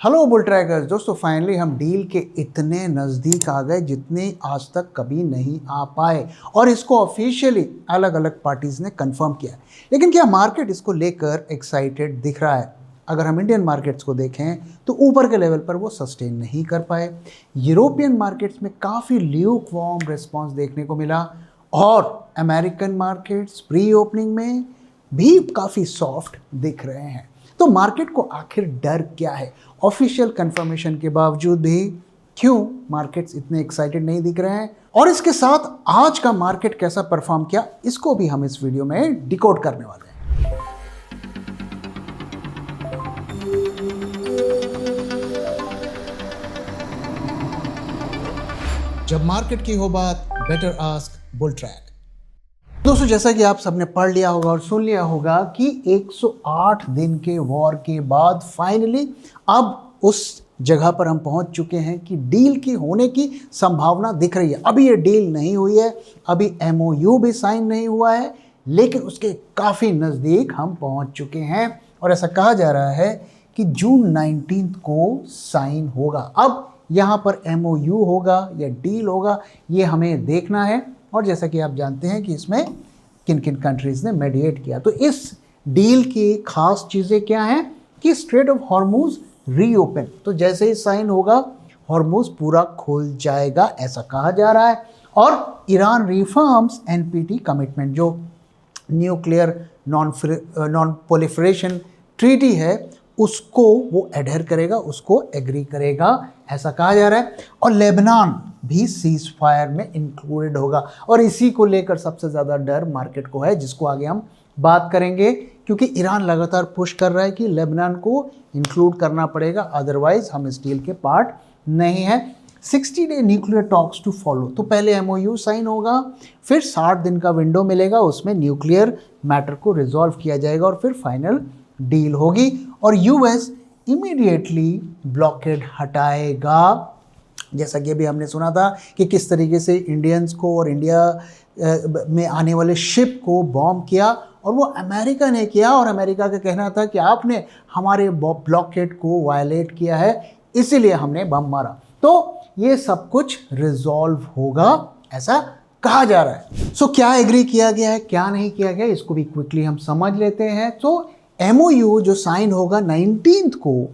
Hello bull trackers दोस्तों, finally हम deal के इतने नज़दीक आ गए जितने आज तक कभी नहीं आ पाए और इसको ऑफिशियली अलग अलग पार्टीज़ ने कंफर्म किया है। लेकिन क्या मार्केट इसको लेकर एक्साइटेड दिख रहा है? अगर हम इंडियन मार्केट्स को देखें तो ऊपर के लेवल पर वो सस्टेन नहीं कर पाए। यूरोपियन मार्केट्स में काफ़ी ल्यूक वार्म रिस्पॉन्स देखने को मिला और अमेरिकन मार्केट्स प्री ओपनिंग में भी काफ़ी सॉफ्ट दिख रहे हैं। तो मार्केट को आखिर डर क्या है? ऑफिशियल कंफर्मेशन के बावजूद भी क्यों मार्केट्स इतने एक्साइटेड नहीं दिख रहे हैं? और इसके साथ आज का मार्केट कैसा परफॉर्म किया, इसको भी हम इस वीडियो में डिकोड करने वाले हैं। जब मार्केट की हो बात, बेटर आस्क बुल ट्रैक। दोस्तों, जैसा कि आप सबने पढ़ लिया होगा और सुन लिया होगा कि 108 दिन के वॉर के बाद फाइनली अब उस जगह पर हम पहुंच चुके हैं कि डील की होने की संभावना दिख रही है। अभी ये डील नहीं हुई है, अभी MOU भी साइन नहीं हुआ है, लेकिन उसके काफ़ी नज़दीक हम पहुंच चुके हैं और ऐसा कहा जा रहा है कि जून 19 को साइन होगा। अब यहाँ पर MOU होगा या डील होगा, ये हमें देखना है। और जैसा कि आप जानते हैं कि इसमें किन किन कंट्रीज़ ने मेडिएट किया, तो इस डील की खास चीज़ें क्या हैं कि स्ट्रेट ऑफ हॉर्मुज रीओपन, तो जैसे ही साइन होगा हॉर्मुज पूरा खुल जाएगा, ऐसा कहा जा रहा है। और ईरान रिफॉर्म्स NPT कमिटमेंट, जो न्यूक्लियर नॉन प्रोलिफरेशन ट्रीटी है, उसको वो एडहेर करेगा, उसको एग्री करेगा, ऐसा कहा जा रहा है। और लेबनान भी सीज फायर में इंक्लूडेड होगा और इसी को लेकर सबसे ज़्यादा डर मार्केट को है, जिसको आगे हम बात करेंगे, क्योंकि ईरान लगातार पुश कर रहा है कि लेबनान को इंक्लूड करना पड़ेगा, अदरवाइज हम इस डील के पार्ट नहीं है। 60 day nuclear talks to follow, तो पहले MOU साइन होगा, फिर 60 दिन का विंडो मिलेगा, उसमें न्यूक्लियर मैटर को रिजॉल्व किया जाएगा और फिर फाइनल डील होगी और US इमीडिएटली ब्लॉकेड हटाएगा। जैसा कि अभी हमने सुना था कि किस तरीके से इंडियंस को और इंडिया में आने वाले शिप को बॉम्ब किया और वो अमेरिका ने किया, और अमेरिका का कहना था कि आपने हमारे ब्लॉकेड को वायलेट किया है, इसीलिए हमने बम मारा। तो ये सब कुछ रिजॉल्व होगा, ऐसा कहा जा रहा है। सो क्या एग्री किया गया है, क्या नहीं किया गया, इसको भी क्विकली हम समझ लेते हैं। तो MOU जो साइन होगा 19 को,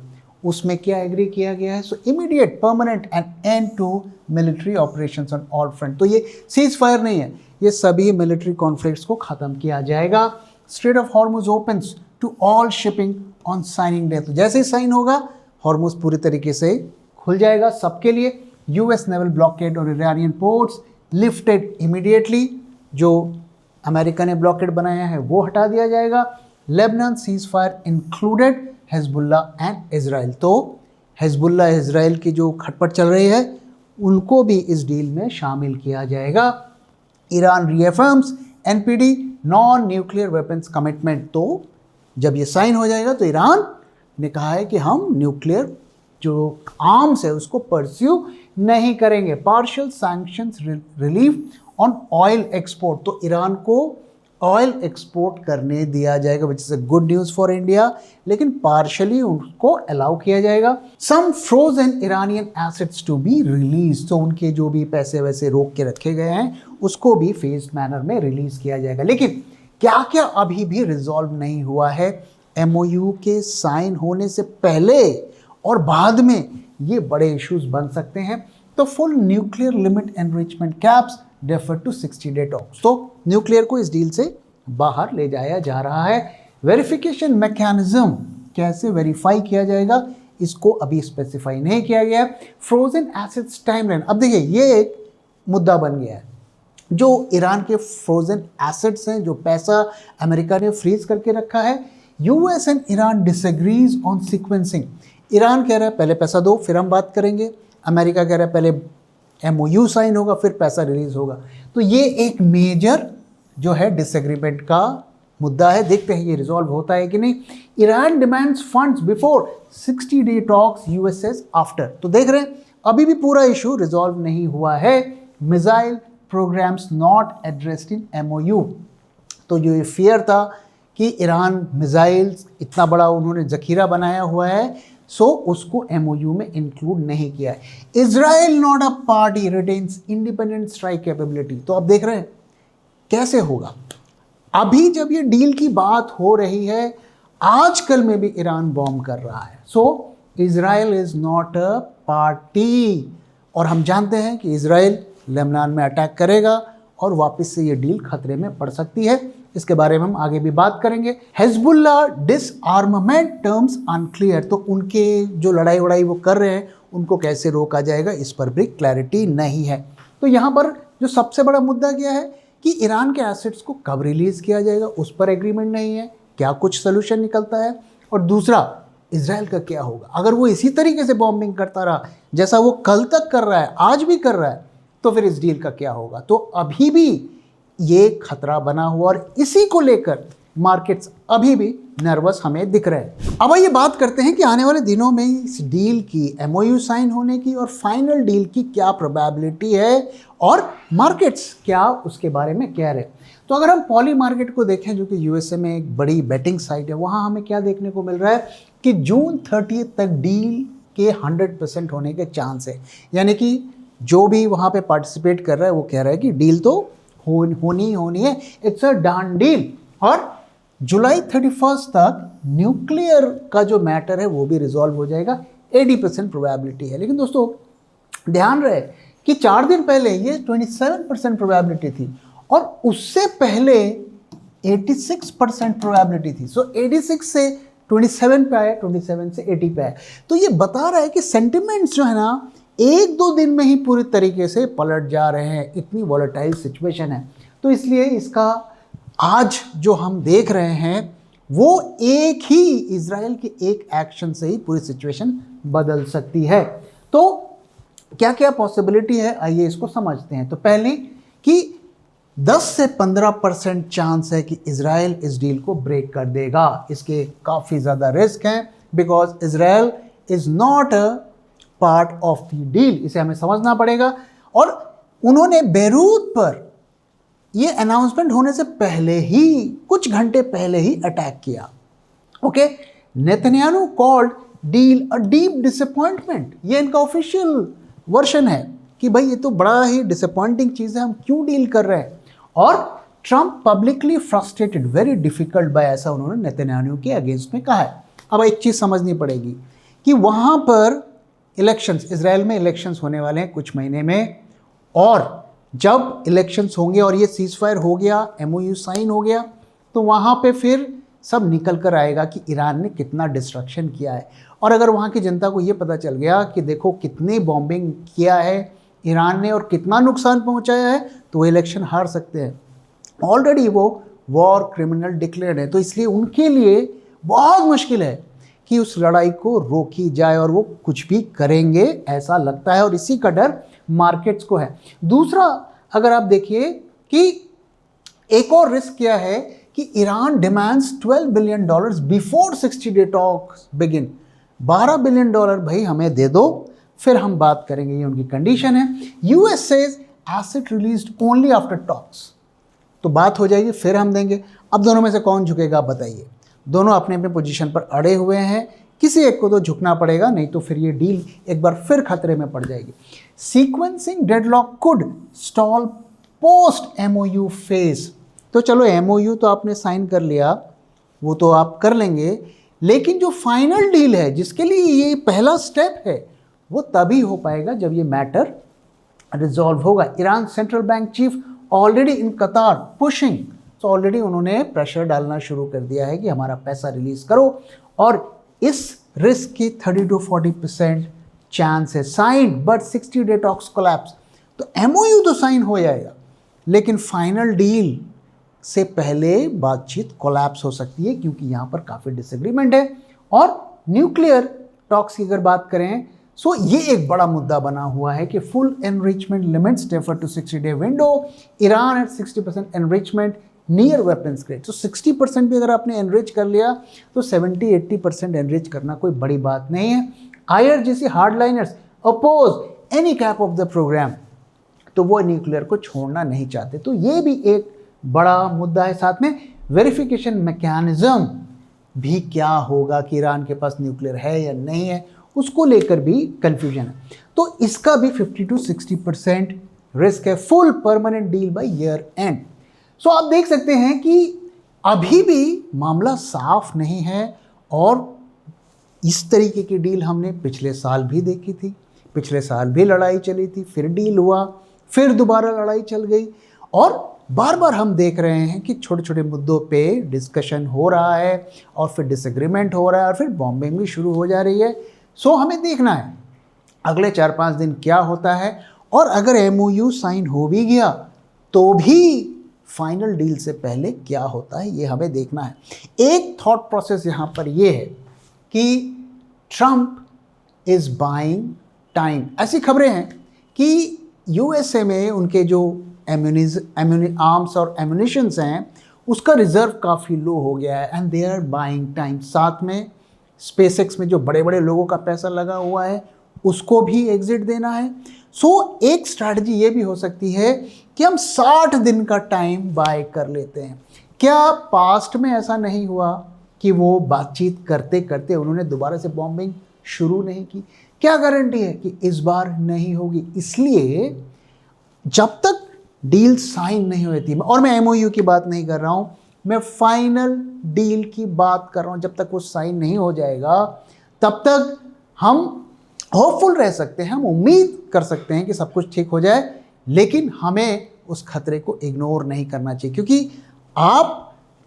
उसमें क्या एग्री किया गया है? So immediate permanent and end to military operations on all front, तो ये सीज फायर नहीं है, ये सभी मिलिट्री कॉन्फ्लिक्ट्स को ख़त्म किया जाएगा। Strait of Hormuz opens to all shipping on signing day, तो जैसे ही साइन होगा हॉर्मुज पूरी तरीके से खुल जाएगा सबके लिए। US नेवल ब्लॉकेड और इरानियन पोर्ट्स लिफ्टेड इमीडिएटली, जो अमेरिका ने ब्लॉकेड बनाया है वो हटा दिया जाएगा। Lebanon cease fire included Hezbollah and Israel, तो हिजबुल्ला इजराइल की जो खटपट चल रही है उनको भी इस डील में शामिल किया जाएगा। Iran रीअफर्म्स NPT non nuclear weapons commitment, तो जब ये साइन हो जाएगा तो ईरान ने कहा है कि हम न्यूक्लियर जो आर्म्स है उसको परस्यू नहीं करेंगे। Partial sanctions relief on oil export, तो ईरान को ऑयल एक्सपोर्ट करने दिया जाएगा, which is a good news for India, लेकिन पार्शली उनको अलाउ किया जाएगा। Some frozen Iranian assets to be release, तो उनके जो भी पैसे वैसे रोक के रखे गए हैं उसको भी फेज मैनर में रिलीज किया जाएगा। लेकिन क्या क्या अभी भी रिजॉल्व नहीं हुआ है? MOU के साइन होने से पहले और बाद में ये बड़े इश्यूज बन सकते हैं। तो full nuclear limit enrichment caps defer to 60 day talks, तो न्यूक्लियर को इस डील से बाहर ले जाया जा रहा है। वेरिफिकेशन मैकेनिज्म कैसे वेरीफाई किया जाएगा, इसको अभी स्पेसिफाई नहीं किया गया। फ्रोजन एसेट्स टाइमलाइन, अब देखिए ये एक मुद्दा बन गया है। जो ईरान के फ्रोजन एसेट्स हैं, जो पैसा अमेरिका ने फ्रीज करके रखा है, US and Iran disagrees on sequencing. Iran कह रहा है पहले पैसा दो फिर हम बात करेंगे, अमेरिका कह रहा है पहले MOU साइन होगा फिर पैसा रिलीज होगा। तो ये एक मेजर जो है डिसएग्रीमेंट का मुद्दा है, देखते हैं ये रिजॉल्व होता है कि नहीं। Iran demands funds before 60 day talks, US says after, तो देख रहे हैं अभी भी पूरा इशू रिजॉल्व नहीं हुआ है। Missile programmes not addressed in MOU, तो जो ये फियर था कि ईरान मिसाइल्स इतना बड़ा उन्होंने जखीरा बनाया हुआ है, सो उसको एमओयू में इंक्लूड नहीं किया है। Israel not a party retains independent strike capability. तो आप देख रहे हैं कैसे होगा। अभी जब ये डील की बात हो रही है, आजकल में भी ईरान बॉम्ब कर रहा है। So Israel is not a party, और हम जानते हैं कि इजराइल लेबनान में अटैक करेगा और वापस से ये डील खतरे में पड़ सकती है। इसके बारे में हम आगे भी बात करेंगे। Hezbollah disarmament terms unclear. तो उनके जो लड़ाई वड़ाई वो कर रहे हैं उनको कैसे रोका जाएगा, इस पर भी क्लैरिटी नहीं है। तो यहाँ पर जो सबसे बड़ा मुद्दा क्या है कि ईरान के एसेट्स को कब रिलीज़ किया जाएगा, उस पर एग्रीमेंट नहीं है। क्या कुछ सोल्यूशन निकलता है? और दूसरा, इजराइल का क्या होगा अगर वो इसी तरीके से बॉम्बिंग करता रहा जैसा वो कल तक कर रहा है, आज भी कर रहा है, तो फिर इस डील का क्या होगा? तो अभी भी ये खतरा बना हुआ और इसी को लेकर मार्केट्स अभी भी नर्वस हमें दिख रहे हैं। अब ये बात करते हैं कि आने वाले दिनों में इस डील की एमओयू साइन होने की और फाइनल डील की क्या प्रोबेबिलिटी है और मार्केट्स क्या उसके बारे में कह रहे हैं। तो अगर हम पॉली मार्केट को देखें, जो कि यूएसए में एक बड़ी बेटिंग साइट है, वहाँ हमें क्या देखने को मिल रहा है कि जून 30 तक डील के 100% होने के चांस है। यानी कि जो भी वहाँ पे पार्टिसिपेट कर रहा है वो कह रहा है कि डील तो होनी है, इट्स अ डन डील। और जुलाई 31 तक न्यूक्लियर का जो मैटर है वो भी रिजॉल्व हो जाएगा, 80% प्रोबेबिलिटी है। लेकिन दोस्तों ध्यान रहे कि 4 दिन पहले ये 27% प्रोबेबिलिटी थी और उससे पहले 86% प्रोबेबिलिटी थी। सो 86 से 27 पे आया, 27 से 80 पे आया। तो ये बता रहा है कि सेंटिमेंट्स जो है ना 1-2 दिन में ही पूरी तरीके से पलट जा रहे हैं, इतनी वॉलेटाइल सिचुएशन है। तो इसलिए इसका आज जो हम देख रहे हैं वो एक ही इजराइल के एक एक्शन से ही पूरी सिचुएशन बदल सकती है। तो क्या क्या पॉसिबिलिटी है, आइए इसको समझते हैं। तो पहले कि 10 से 15% चांस है कि इजराइल इस डील को ब्रेक कर देगा। इसके काफ़ी ज़्यादा रिस्क हैं because Israel is not a part of the deal, इसे हमें समझना पड़ेगा। और उन्होंने बेरूत पर ये अनाउंसमेंट होने से पहले ही, कुछ घंटे पहले ही अटैक किया। Okay, Netanyahu called deal a deep disappointment. ये इनका ऑफिशियल वर्जन है कि भाई ये तो बड़ा ही डिसअपॉइंटिंग चीज़ है, हम क्यों डील कर रहे हैं। और Trump publicly frustrated, very difficult by, ऐसा उन्होंने नेतन्याहू के अगेंस्ट में कहा है। अब एक चीज़ समझनी पड़ेगी कि वहाँ पर इलेक्शंस, इजराइल में इलेक्शंस होने वाले हैं कुछ महीने में, और जब इलेक्शंस होंगे और ये सीज फायर हो गया, एमओयू साइन हो गया, तो वहाँ पे फिर सब निकल कर आएगा कि ईरान ने कितना डिस्ट्रक्शन किया है। और अगर वहाँ की जनता को ये पता चल गया कि देखो कितनी बॉम्बिंग किया है ईरान ने और कितना नुकसान पहुँचाया है, तो वो इलेक्शन हार सकते हैं। ऑलरेडी वो वॉर क्रिमिनल डिक्लेयर्ड है। तो इसलिए उनके लिए बहुत मुश्किल है कि उस लड़ाई को रोकी जाए, और वो कुछ भी करेंगे ऐसा लगता है, और इसी का डर मार्केट्स को है। दूसरा, अगर आप देखिए कि एक और रिस्क क्या है कि Iran demands $12 billion before 60 day talks begin. $12 billion भाई हमें दे दो, फिर हम बात करेंगे, ये उनकी कंडीशन है। US says asset released only after talks. तो बात हो जाएगी, फिर हम देंगे। अब दोनों में से कौन झुकेगा आप बताइए? दोनों अपने अपने पोजीशन पर अड़े हुए हैं, किसी एक को तो झुकना पड़ेगा, नहीं तो फिर ये डील एक बार फिर खतरे में पड़ जाएगी। Sequencing deadlock could stall post MOU phase. तो चलो एमओयू तो आपने साइन कर लिया, वो तो आप कर लेंगे, लेकिन जो फाइनल डील है जिसके लिए ये पहला स्टेप है वो तभी हो पाएगा जब ये मैटर रिजॉल्व होगा। Iran central bank chief already in कतार पुशिंग, तो ऑलरेडी उन्होंने प्रेशर डालना शुरू कर दिया है कि हमारा पैसा रिलीज करो, और इस रिस्क की 30 to 40% चांस है। Sign but 60 day talks collapse. तो एमओयू तो साइन हो जाएगा, लेकिन फाइनल डील से पहले बातचीत कोलैप्स हो सकती है, क्योंकि यहाँ पर काफ़ी डिसएग्रीमेंट है। और न्यूक्लियर टॉक्स की अगर बात करें, सो ये एक बड़ा मुद्दा बना हुआ है कि full enrichment limits defer to 60 day window. Iran at 60% enrichment near weapons grade. तो 60% भी अगर आपने एनरिच कर लिया तो 70-80% एनरिच करना कोई बड़ी बात नहीं है। IRGC hardliners oppose any cap of the program, तो वो न्यूक्लियर को छोड़ना नहीं चाहते। तो ये भी एक बड़ा मुद्दा है। साथ में वेरिफिकेशन मैकेनिज्म भी क्या होगा कि ईरान के पास न्यूक्लियर है या नहीं है, उसको लेकर भी कंफ्यूजन है। तो इसका भी 50 to 60% रिस्क है full permanent deal by year end. So आप देख सकते हैं कि अभी भी मामला साफ नहीं है, और इस तरीके की डील हमने पिछले साल भी देखी थी। पिछले साल भी लड़ाई चली थी, फिर डील हुआ, फिर दोबारा लड़ाई चल गई, और बार बार हम देख रहे हैं कि छोटे छोटे मुद्दों पे डिस्कशन हो रहा है और फिर डिसएग्रीमेंट हो रहा है और फिर बॉम्बिंग भी शुरू हो जा रही है। सो हमें देखना है अगले 4-5 दिन क्या होता है, और अगर MOU साइन हो भी गया तो भी फाइनल डील से पहले क्या होता है ये हमें देखना है। एक थॉट प्रोसेस यहाँ पर ये है कि ट्रंप इज बाइंग टाइम। ऐसी खबरें हैं कि USA में उनके जो आर्म्स और एम्यूनिशंस हैं उसका रिजर्व काफ़ी लो हो गया है, and they are buying time. साथ में स्पेसएक्स में जो बड़े बड़े लोगों का पैसा लगा हुआ है उसको भी एग्जिट देना है। सो एक स्ट्रैटेजी ये भी हो सकती है कि हम 60 दिन का टाइम बाय कर लेते हैं। क्या पास्ट में ऐसा नहीं हुआ कि वो बातचीत करते करते उन्होंने दोबारा से बॉम्बिंग शुरू नहीं की? क्या गारंटी है कि इस बार नहीं होगी? इसलिए जब तक डील साइन नहीं हुई थी, और मैं MOU की बात नहीं कर रहा हूं, मैं फाइनल डील की बात कर रहा हूं, जब तक वो साइन नहीं हो जाएगा तब तक हम होपफुल रह सकते हैं, हम उम्मीद कर सकते हैं कि सब कुछ ठीक हो जाए, लेकिन हमें उस खतरे को इग्नोर नहीं करना चाहिए, क्योंकि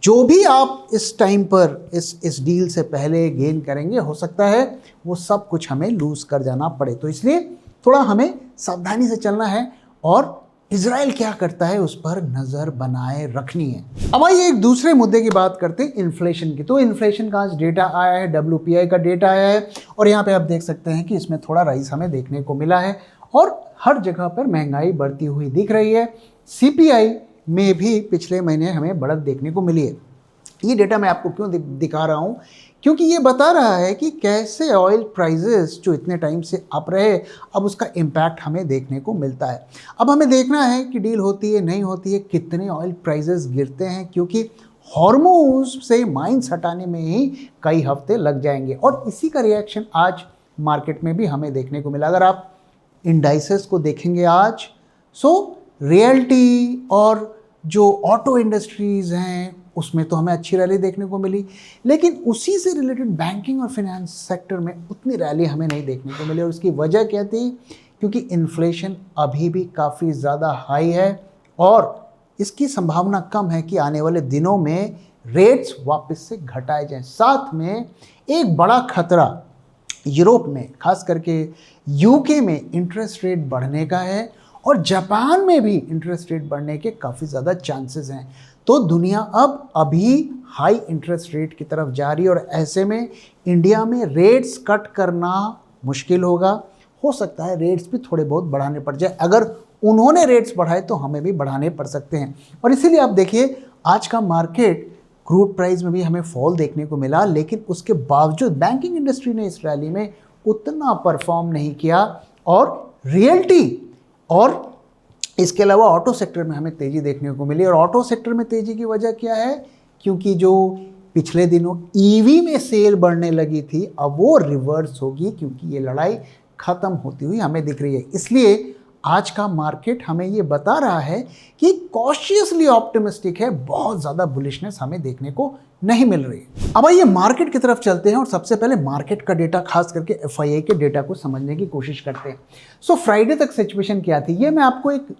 जो भी आप इस टाइम पर इस डील से पहले गेन करेंगे, हो सकता है वो सब कुछ हमें लूज कर जाना पड़े। तो इसलिए थोड़ा हमें सावधानी से चलना है, और इजराइल क्या करता है उस पर नज़र बनाए रखनी है। अब आइए एक दूसरे मुद्दे की बात करते हैं, इन्फ्लेशन की। तो इन्फ्लेशन का आज डेटा आया है, WPI का डेटा आया है, और यहाँ पे आप देख सकते हैं कि इसमें थोड़ा राइज हमें देखने को मिला है, और हर जगह पर महंगाई बढ़ती हुई दिख रही है। CPI में भी पिछले महीने हमें बढ़त देखने को मिली है। ये डेटा मैं आपको क्यों दिखा रहा हूँ? क्योंकि ये बता रहा है कि कैसे ऑयल प्राइसेस जो इतने टाइम से अप रहे, अब उसका इम्पैक्ट हमें देखने को मिलता है। अब हमें देखना है कि डील होती है नहीं होती है, कितने ऑयल प्राइसेस गिरते हैं, क्योंकि हॉर्मोज से माइंस हटाने में ही कई हफ्ते लग जाएंगे, और इसी का रिएक्शन आज मार्केट में भी हमें देखने को मिला। अगर आप इंडाइसेस को देखेंगे आज, सो रियल्टी और जो ऑटो इंडस्ट्रीज़ हैं उसमें तो हमें अच्छी रैली देखने को मिली, लेकिन उसी से रिलेटेड बैंकिंग और फाइनेंस सेक्टर में उतनी रैली हमें नहीं देखने को मिली। और उसकी वजह क्या थी? क्योंकि इन्फ्लेशन अभी भी काफ़ी ज़्यादा हाई है, और इसकी संभावना कम है कि आने वाले दिनों में रेट्स वापस से घटाए जाएं। साथ में एक बड़ा खतरा यूरोप में, खास करके UK में इंटरेस्ट रेट बढ़ने का है, और जापान में भी इंटरेस्ट रेट बढ़ने के काफ़ी ज़्यादा चांसेस हैं। तो दुनिया अब अभी हाई इंटरेस्ट रेट की तरफ जा रही है, और ऐसे में इंडिया में रेट्स कट करना मुश्किल होगा। हो सकता है रेट्स भी थोड़े बहुत बढ़ाने पड़ जाए। अगर उन्होंने रेट्स बढ़ाए तो हमें भी बढ़ाने पड़ सकते हैं। और इसीलिए आप देखिए आज का मार्केट, क्रूड प्राइस में भी हमें फॉल देखने को मिला, लेकिन उसके बावजूद बैंकिंग इंडस्ट्री ने इस रैली में उतना परफॉर्म नहीं किया, और रियल्टी और इसके अलावा ऑटो सेक्टर में हमें तेज़ी देखने को मिली। और ऑटो सेक्टर में तेज़ी की वजह क्या है? क्योंकि जो पिछले दिनों EV में सेल बढ़ने लगी थी, अब वो रिवर्स होगी, क्योंकि ये लड़ाई ख़त्म होती हुई हमें दिख रही है। इसलिए आज का मार्केट हमें ये बता रहा है कि कॉशियसली ऑप्टिमिस्टिक है, बहुत ज़्यादा बुलिशनेस हमें देखने को नहीं मिल रही। अब आइए मार्केट की तरफ चलते हैं, और सबसे पहले मार्केट का डेटा, खास करके FII के डेटा को समझने की कोशिश करते हैं। सो फ्राइडे तक सिचुएशन क्या थी, ये मैं आपको एक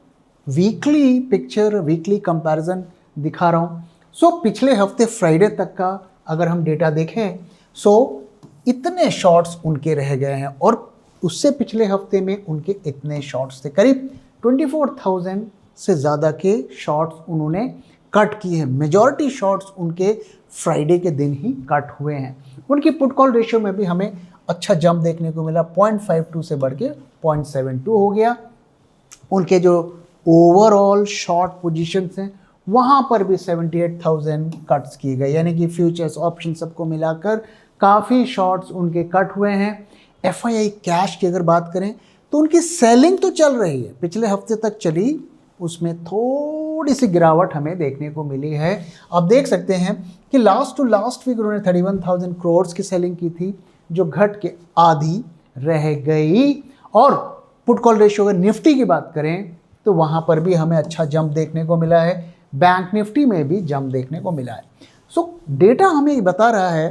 वीकली पिक्चर, वीकली कंपैरिजन दिखा रहा हूँ। सो पिछले हफ्ते फ्राइडे तक का अगर हम डेटा देखें, सो इतने शॉर्ट्स उनके रह गए हैं, और उससे पिछले हफ्ते में उनके इतने शॉर्ट्स थे, करीब 24,000 से ज़्यादा के शॉर्ट्स उन्होंने कट किए हैं। मेजॉरिटी शॉर्ट्स उनके फ्राइडे के दिन ही कट हुए हैं। उनकी पुट कॉल रेशियो में भी हमें अच्छा जंप देखने को मिला, 0.52 से बढ़ के 0.72 हो गया। उनके जो ओवरऑल शॉर्ट पोजीशंस हैं वहाँ पर भी 78,000 कट्स किए गए, यानी कि फ्यूचर्स, ऑप्शन सबको मिलाकर काफ़ी शॉर्ट्स उनके कट हुए हैं। FII कैश की अगर बात करें तो उनकी सेलिंग तो चल रही है, पिछले हफ्ते तक चली, उसमें थोड़ी सी गिरावट हमें देखने को मिली है। आप देख सकते हैं कि लास्ट टू लास्ट वीक उन्होंने 31,000 करोड़ की सेलिंग की थी, जो घट के आधी रह गई। और पुट कॉल रेशियो अगर निफ्टी की बात करें तो वहाँ पर भी हमें अच्छा जंप देखने को मिला है, बैंक निफ्टी में भी जंप देखने को मिला है। सो डेटा हमें बता रहा है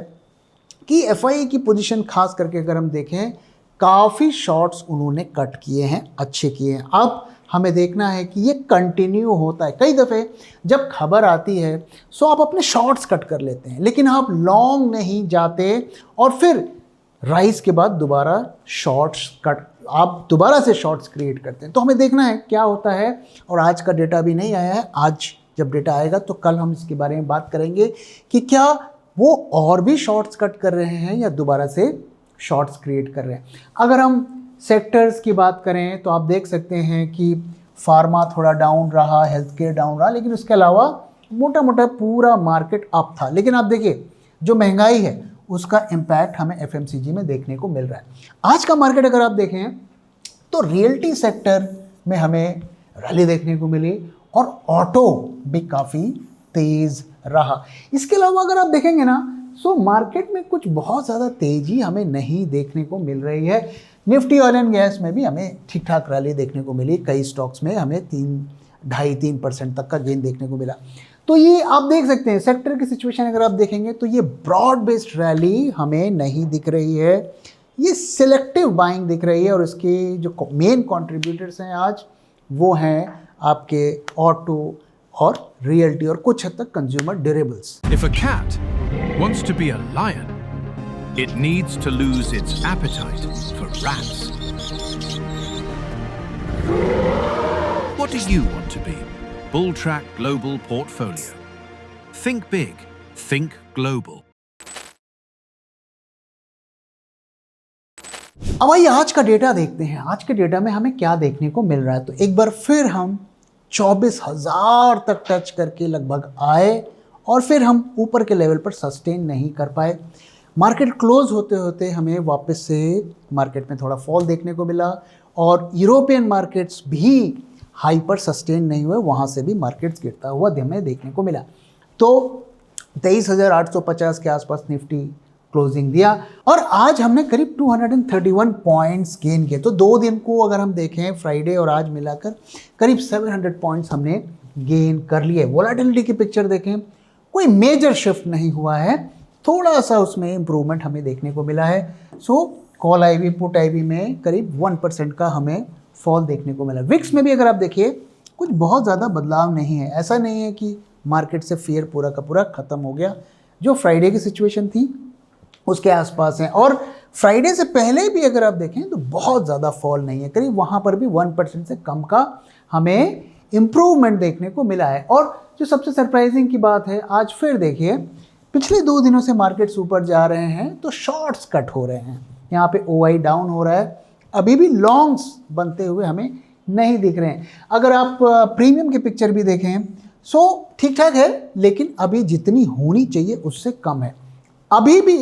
कि एफआई की पोजीशन खास करके अगर हम देखें, काफ़ी शॉट्स उन्होंने कट किए हैं, अच्छे किए हैं। अब हमें देखना है कि ये कंटिन्यू होता है। कई दफ़े जब खबर आती है सो आप अपने शॉर्ट्स कट कर लेते हैं, लेकिन आप लॉन्ग नहीं जाते और फिर राइज के बाद दोबारा शॉर्ट्स कट, आप दोबारा से शॉर्ट्स क्रिएट करते हैं। तो हमें देखना है क्या होता है। और आज का डेटा भी नहीं आया है, आज जब डेटा आएगा तो कल हम इसके बारे में बात करेंगे कि क्या वो और भी शॉर्ट्स कट कर रहे हैं या दोबारा से शॉर्ट्स क्रिएट कर रहे हैं। अगर हम सेक्टर्स की बात करें तो आप देख सकते हैं कि फार्मा थोड़ा डाउन रहा, हेल्थ केयर डाउन रहा, लेकिन उसके अलावा मोटा मोटा पूरा मार्केट अप था। लेकिन आप देखिए जो महंगाई है उसका इम्पैक्ट हमें एफएमसीजी में देखने को मिल रहा है। आज का मार्केट अगर आप देखें तो रियल्टी सेक्टर में हमें रैली देखने को मिली और ऑटो भी काफ़ी तेज़ रहा। इसके अलावा अगर आप देखेंगे ना सो मार्केट में कुछ बहुत ज़्यादा तेज़ी हमें नहीं देखने को मिल रही है। निफ्टी ऑयल एंड गैस में भी हमें ठीक ठाक रैली देखने को मिली, कई स्टॉक्स में हमें 2.5-3% तक का गेन देखने को मिला। तो ये आप देख सकते हैं सेक्टर की सिचुएशन अगर आप देखेंगे तो ये ब्रॉड बेस्ड रैली हमें नहीं दिख रही है, ये सिलेक्टिव बाइंग दिख रही है। और इसके जो मेन कंट्रीब्यूटर्स हैं आज वो हैं आपके ऑटो और रियल्टी और कुछ हद तक consumer durables. If a cat wants to be a lion, it needs to lose its appetite for rats. What do you want to be? Bulltrack Global Portfolio. Think big, think global. अब आइए आज का data देखते हैं। आज के data में हमें क्या देखने को मिल रहा है। तो एक बार फिर हम 24,000 तक टच करके लगभग आए और फिर हम ऊपर के लेवल पर सस्टेन नहीं कर पाए। मार्केट क्लोज होते होते हमें वापस से मार्केट में थोड़ा फॉल देखने को मिला और यूरोपियन मार्केट्स भी हाई पर सस्टेन नहीं हुए, वहाँ से भी मार्केट्स गिरता हुआ हमें देखने को मिला। तो 23,850 के आसपास निफ्टी क्लोजिंग दिया और आज हमने करीब 231 पॉइंट्स गेन किए। तो 2 दिन को अगर हम देखें फ्राइडे और आज मिलाकर करीब 700 पॉइंट्स हमने गेन कर लिए। वोलेटिलिटी की पिक्चर देखें, कोई मेजर शिफ्ट नहीं हुआ है, थोड़ा सा उसमें इम्प्रूवमेंट हमें देखने को मिला है। सो कॉल आईवी पुट आईवी में करीब 1% का हमें फॉल देखने को मिला। विक्स में भी अगर आप देखिए कुछ बहुत ज़्यादा बदलाव नहीं है, ऐसा नहीं है कि मार्केट से फेयर पूरा का पूरा ख़त्म हो गया। जो फ्राइडे की सिचुएशन थी उसके आसपास हैं और फ्राइडे से पहले भी अगर आप देखें तो बहुत ज़्यादा फॉल नहीं है, करीब वहाँ पर भी 1% से कम का हमें इम्प्रूवमेंट देखने को मिला है। और जो सबसे सरप्राइजिंग की बात है, आज फिर देखिए पिछले 2 दिनों से मार्केट्स ऊपर जा रहे हैं तो शॉर्ट्स कट हो रहे हैं। यहाँ पे ओआई डाउन हो रहा है, अभी भी लॉन्ग्स बनते हुए हमें नहीं दिख रहे हैं। अगर आप प्रीमियम की पिक्चर भी देखें सो ठीक ठाक है, लेकिन अभी जितनी होनी चाहिए उससे कम है। अभी भी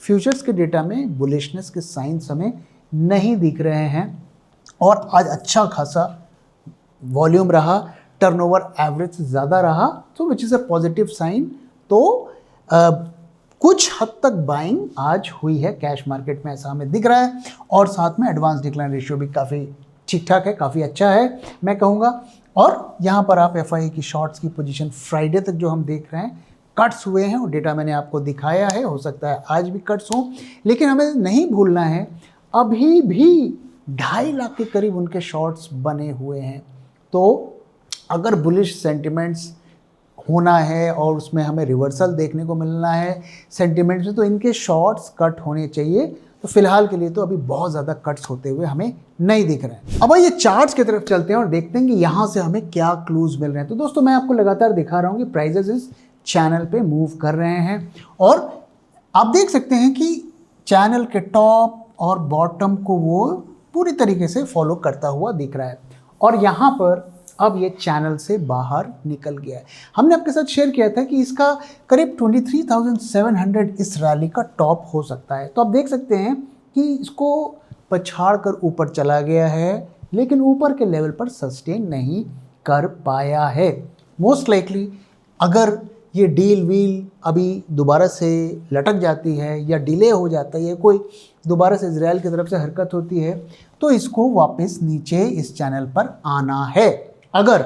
फ्यूचर्स के डेटा में बुलिशनेस के साइंस हमें नहीं दिख रहे हैं और आज अच्छा खासा वॉल्यूम रहा, टर्नओवर एवरेज से ज़्यादा रहा, तो which is a positive sign. तो कुछ हद तक बाइंग आज हुई है कैश मार्केट में, ऐसा हमें दिख रहा है। और साथ में एडवांस डिक्लाइन रेशियो भी काफ़ी ठीक ठाक है, काफ़ी अच्छा है मैं कहूँगा। और यहाँ पर आप एफआई की शॉर्ट्स की पोजीशन फ्राइडे तक जो हम देख रहे हैं कट्स हुए हैं, और डेटा मैंने आपको दिखाया है, हो सकता है आज भी कट्स हों, लेकिन हमें नहीं भूलना है अभी भी 2.5 लाख के करीब उनके शॉर्ट्स बने हुए हैं। तो अगर बुलिश सेंटिमेंट्स होना है और उसमें हमें रिवर्सल देखने को मिलना है सेंटिमेंट्स में, तो इनके शॉर्ट्स कट होने चाहिए। तो फिलहाल के लिए तो अभी बहुत ज़्यादा कट्स होते हुए हमें नहीं दिख रहे हैं। अब ये चार्ट्स की तरफ चलते हैं और देखते हैं कि यहाँ से हमें क्या क्लूज मिल रहे हैं। तो दोस्तों मैं आपको लगातार दिखा रहा हूँ कि प्राइजेस इस चैनल पे मूव कर रहे हैं और आप देख सकते हैं कि चैनल के टॉप और बॉटम को वो पूरी तरीके से फॉलो करता हुआ दिख रहा है और यहाँ पर अब ये चैनल से बाहर निकल गया है। हमने आपके साथ शेयर किया था कि इसका करीब 23,700 इस रैली का टॉप हो सकता है। तो आप देख सकते हैं कि इसको पछाड़ कर ऊपर चला गया है, लेकिन ऊपर के लेवल पर सस्टेन नहीं कर पाया है। मोस्ट लाइकली अगर ये डील वील अभी दोबारा से लटक जाती है या डिले हो जाता है या कोई दोबारा से इजराइल की तरफ से हरकत होती है तो इसको वापस नीचे इस चैनल पर आना है। अगर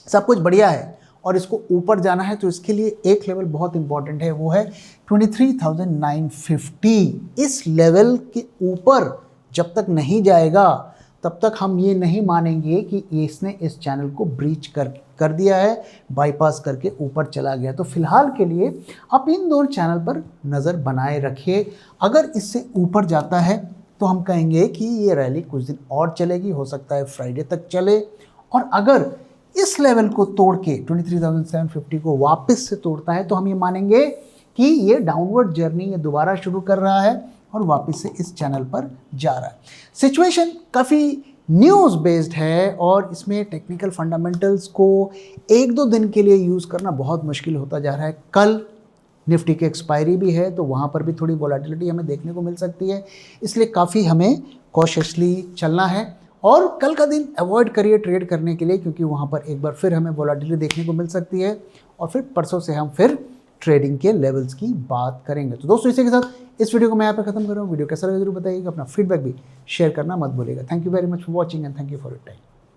सब कुछ बढ़िया है और इसको ऊपर जाना है तो इसके लिए एक लेवल बहुत इंपॉर्टेंट है, वो है 23,950। इस लेवल के ऊपर जब तक नहीं जाएगा तब तक हम ये नहीं मानेंगे कि इसने इस चैनल को ब्रीच कर दिया है, बाईपास करके ऊपर चला गया। तो फिलहाल के लिए आप इन दोनों चैनल पर नज़र बनाए रखिए। अगर इससे ऊपर जाता है तो हम कहेंगे कि ये रैली कुछ दिन और चलेगी, हो सकता है फ्राइडे तक चले। और अगर इस लेवल को तोड़ के 23,750 को वापस से तोड़ता है तो हम ये मानेंगे कि ये डाउनवर्ड जर्नी ये दोबारा शुरू कर रहा है और वापस से इस चैनल पर जा रहा है। सिचुएशन काफ़ी न्यूज़ बेस्ड है और इसमें टेक्निकल फंडामेंटल्स को एक दो दिन के लिए यूज़ करना बहुत मुश्किल होता जा रहा है। कल निफ्टी की एक्सपायरी भी है तो वहाँ पर भी थोड़ी वोलेटिलिटी हमें देखने को मिल सकती है, इसलिए काफ़ी हमें कॉशियसली चलना है। और कल का दिन अवॉइड करिए ट्रेड करने के लिए, क्योंकि वहाँ पर एक बार फिर हमें वोलेटिलिटी देखने को मिल सकती है और फिर परसों से हम फिर ट्रेडिंग के लेवल्स की बात करेंगे। तो दोस्तों इसी के साथ इस वीडियो को मैं यहाँ पे खत्म कर रहा हूँ। वीडियो कैसा लगा जरूर बताइएगा, अपना फीडबैक भी शेयर करना मत भूलिएगा। Thank you very much for watching and thank you for your time.